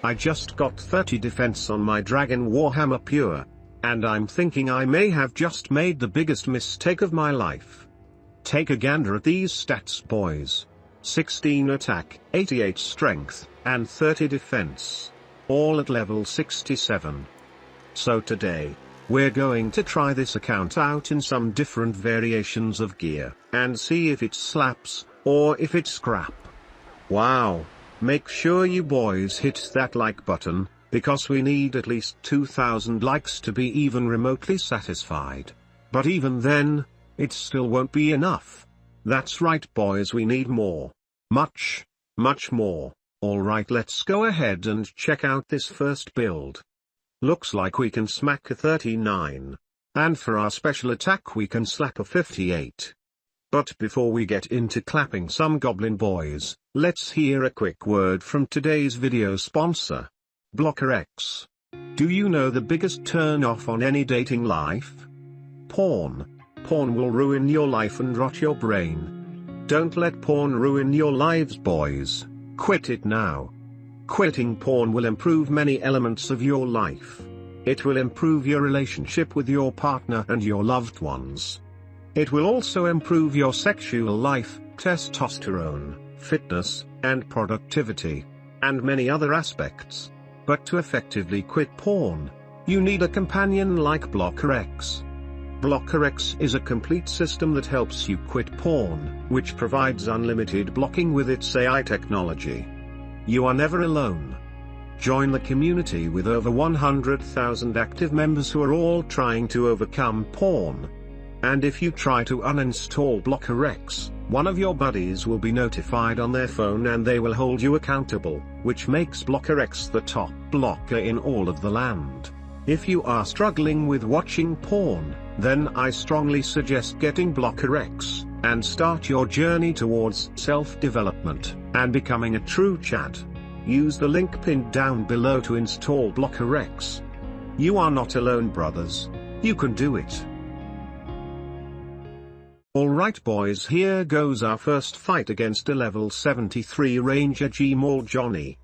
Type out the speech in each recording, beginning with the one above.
I just got 30 defense on my Dragon Warhammer Pure. And I'm thinking I may have just made the biggest mistake of my life. Take a gander at these stats, boys. 16 attack, 88 strength, and 30 defense. All at level 67. So today, we're going to try this account out in some different variations of gear, and see if it slaps, or if it's crap. Wow! Make sure you boys hit that like button, because we need at least 2,000 likes to be even remotely satisfied. But even then, it still won't be enough. That's right boys, we need more. Much more. Alright, let's go ahead and check out this first build. Looks like we can smack a 39. And for our special attack we can slap a 58. But before we get into clapping some goblin boys, let's hear a quick word from today's video sponsor. BlockerX. Do you know the biggest turn-off on any dating life? Porn. Porn will ruin your life and rot your brain. Don't let porn ruin your lives, boys. Quit it now. Quitting porn will improve many elements of your life. It will improve your relationship with your partner and your loved ones. It will also improve your sexual life, testosterone, fitness, and productivity, and many other aspects. But to effectively quit porn, you need a companion like BlockerX. BlockerX is a complete system that helps you quit porn, which provides unlimited blocking with its AI technology. You are never alone. Join the community with over 100,000 active members who are all trying to overcome porn. And if you try to uninstall BlockerX, one of your buddies will be notified on their phone and they will hold you accountable, which makes BlockerX the top blocker in all of the land. If you are struggling with watching porn, then I strongly suggest getting BlockerX, and start your journey towards self-development, and becoming a true Chad. Use the link pinned down below to install BlockerX. You are not alone, brothers. You can do it. Alright boys, here goes our first fight against a level 73 Ranger Gmaul Johnny.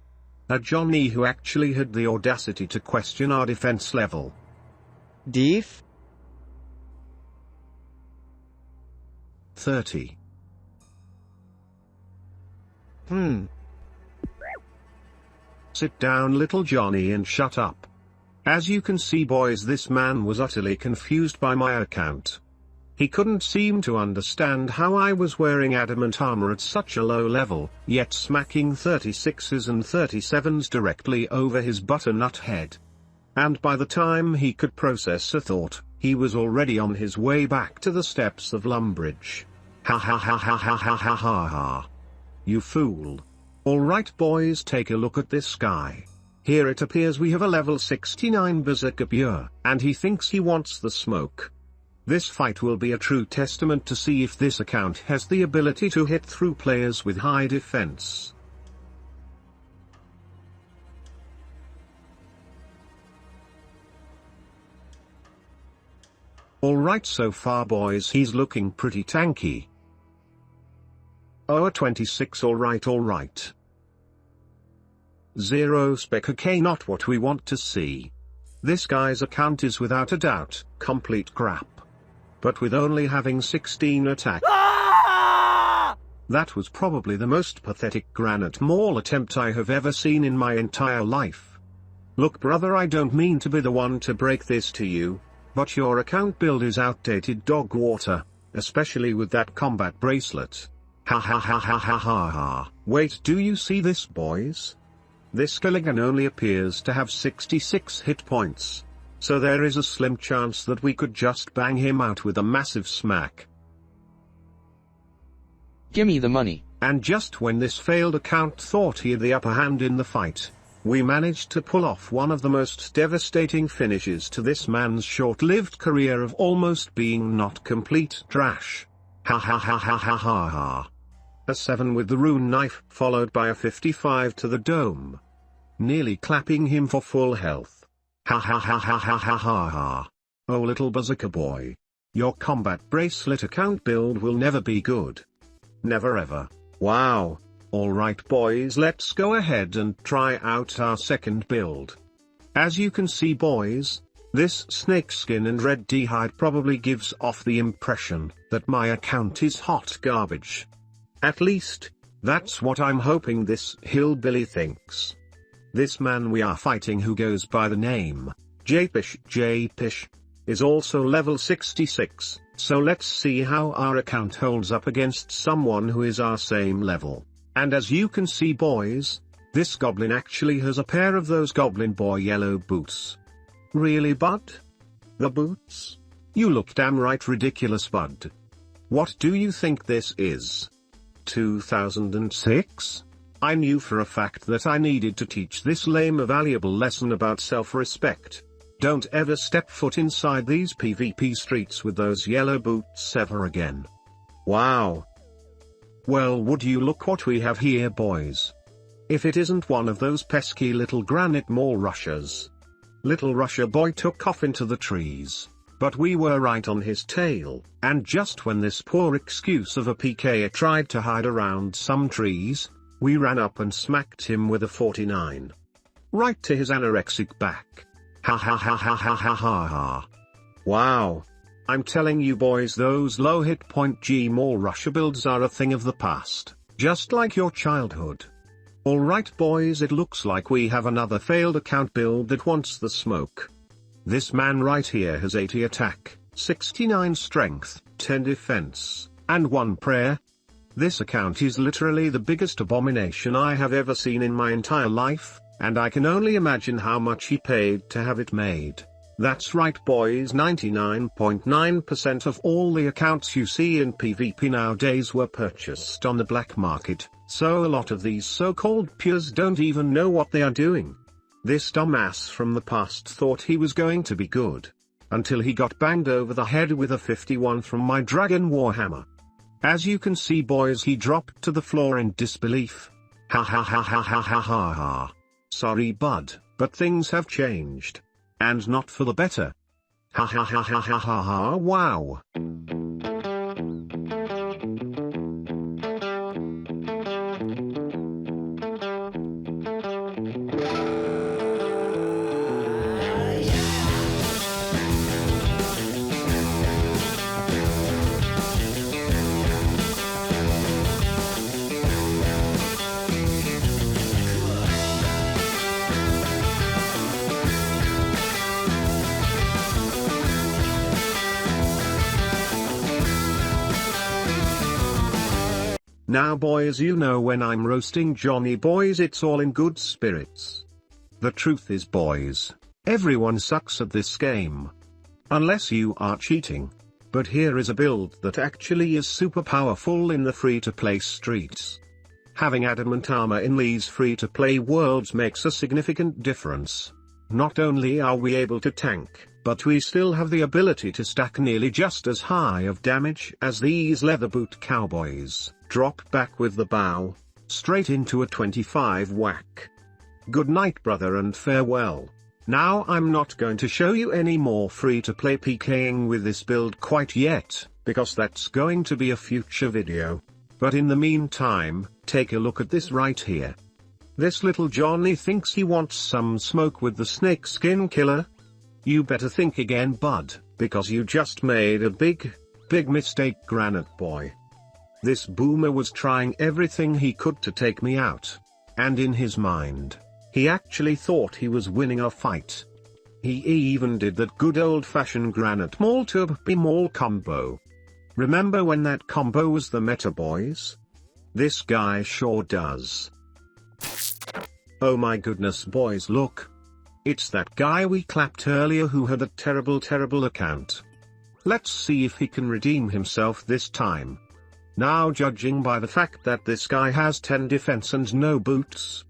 A Johnny who actually had the audacity to question our defense level. Def? 30. Sit down little Johnny and shut up. As you can see boys, this man was utterly confused by my account. He couldn't seem to understand how I was wearing adamant armor at such a low level, yet smacking 36s and 37s directly over his butternut head. And by the time he could process a thought, he was already on his way back to the steps of Lumbridge. Ha ha ha ha ha ha ha ha ha. You fool. Alright boys, take a look at this guy. Here it appears we have a level 69 Berserker Pure, and he thinks he wants the smoke. This fight will be a true testament to see if this account has the ability to hit through players with high defense. Alright, so far boys, he's looking pretty tanky. Oh, a 26, alright. 0 spec, okay, not what we want to see. This guy's account is without a doubt complete crap. But with only having 16 attack. That was probably the most pathetic granite maul attempt I have ever seen in my entire life. Look brother, I don't mean to be the one to break this to you, but your account build is outdated dog water, especially with that combat bracelet. Ha ha ha ha ha ha ha. Wait, do you see this boys? This Skeleton only appears to have 66 hit points. So there is a slim chance that we could just bang him out with a massive smack. Gimme the money. And just when this failed account thought he had the upper hand in the fight, we managed to pull off one of the most devastating finishes to this man's short-lived career of almost being not complete trash. Ha ha ha ha ha ha ha. A 7 with the rune knife followed by a 55 to the dome. Nearly clapping him for full health. Ha ha ha ha ha ha ha ha. Oh little Berserker boy. Your combat bracelet account build will never be good. Never ever. Wow. Alright boys, let's go ahead and try out our second build. As you can see boys, this snakeskin and red d'hide probably gives off the impression that my account is hot garbage. At least, that's what I'm hoping this hillbilly thinks. This man we are fighting, who goes by the name Jpish, is also level 66, so let's see how our account holds up against someone who is our same level. And as you can see boys, this goblin actually has a pair of those Goblin Boy yellow boots. Really bud? The boots? You look damn right ridiculous bud. What do you think this is? 2006? I knew for a fact that I needed to teach this lame a valuable lesson about self-respect. Don't ever step foot inside these PvP streets with those yellow boots ever again. Wow. Well, would you look what we have here boys. If it isn't one of those pesky little granite mall rushers. Little Russia boy took off into the trees, but we were right on his tail, and just when this poor excuse of a PKer tried to hide around some trees, we ran up and smacked him with a 49. Right to his anorexic back. Ha ha ha ha ha ha ha ha. Wow. I'm telling you boys, those low hit point G-Mall Russia builds are a thing of the past, just like your childhood. Alright boys, it looks like we have another failed account build that wants the smoke. This man right here has 80 attack, 69 strength, 10 defense, and 1 prayer. This account is literally the biggest abomination I have ever seen in my entire life, and I can only imagine how much he paid to have it made. That's right boys, 99.9% of all the accounts you see in PvP nowadays were purchased on the black market, so a lot of these so-called pures don't even know what they are doing. This dumbass from the past thought he was going to be good, until he got banged over the head with a 51 from my Dragon Warhammer. As you can see boys, he dropped to the floor in disbelief. Ha ha ha ha ha ha ha ha. Sorry bud, but things have changed. And not for the better. Ha ha ha ha ha ha ha, wow. Now boys, you know when I'm roasting Johnny boys, it's all in good spirits. The truth is boys, everyone sucks at this game. Unless you are cheating. But here is a build that actually is super powerful in the free-to-play streets. Having adamant armor in these free-to-play worlds makes a significant difference. Not only are we able to tank, but we still have the ability to stack nearly just as high of damage as these leather boot cowboys. Drop back with the bow, straight into a 25 whack. Good night brother and farewell. Now I'm not going to show you any more free-to-play PKing with this build quite yet, because that's going to be a future video. But in the meantime, take a look at this right here. This little Johnny thinks he wants some smoke with the snakeskin killer. You better think again bud, because you just made a big mistake granite boy. This boomer was trying everything he could to take me out. And in his mind, he actually thought he was winning a fight. He even did that good old-fashioned granite maul to B maul combo. Remember when that combo was the meta boys? This guy sure does. Oh my goodness boys, look. It's that guy we clapped earlier who had a terrible account. Let's see if he can redeem himself this time. Now judging by the fact that this guy has 10 defense and no boots,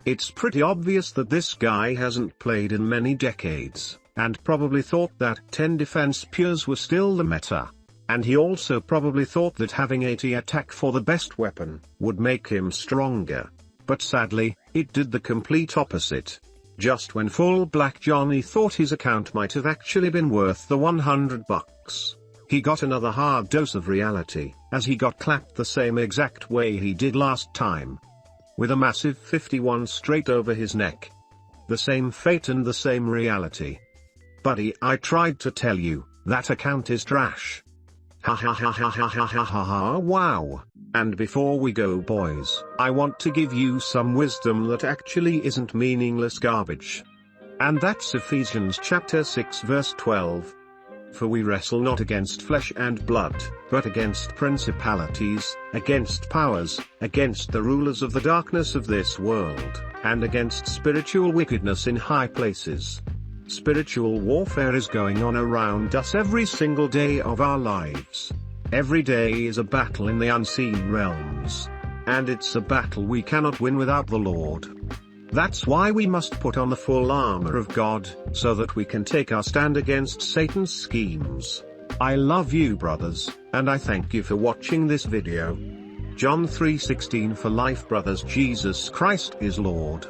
it's pretty obvious that this guy hasn't played in many decades, and probably thought that 10 defense pures were still the meta. And he also probably thought that having 80 attack for the best weapon would make him stronger. But sadly, it did the complete opposite. Just when full Black Johnny thought his account might have actually been worth the $100. He got another hard dose of reality, as he got clapped the same exact way he did last time, with a massive 51 straight over his neck. The same fate and the same reality. Buddy, I tried to tell you, that account is trash. Ha ha ha ha ha ha ha ha ha, wow. And before we go boys, I want to give you some wisdom that actually isn't meaningless garbage. And that's Ephesians chapter 6 verse 12. For we wrestle not against flesh and blood, but against principalities, against powers, against the rulers of the darkness of this world, and against spiritual wickedness in high places. Spiritual warfare is going on around us every single day of our lives. Every day is a battle in the unseen realms. And it's a battle we cannot win without the Lord. That's why we must put on the full armor of God, so that we can take our stand against Satan's schemes. I love you brothers, and I thank you for watching this video. John 3:16 for life brothers, Jesus Christ is Lord.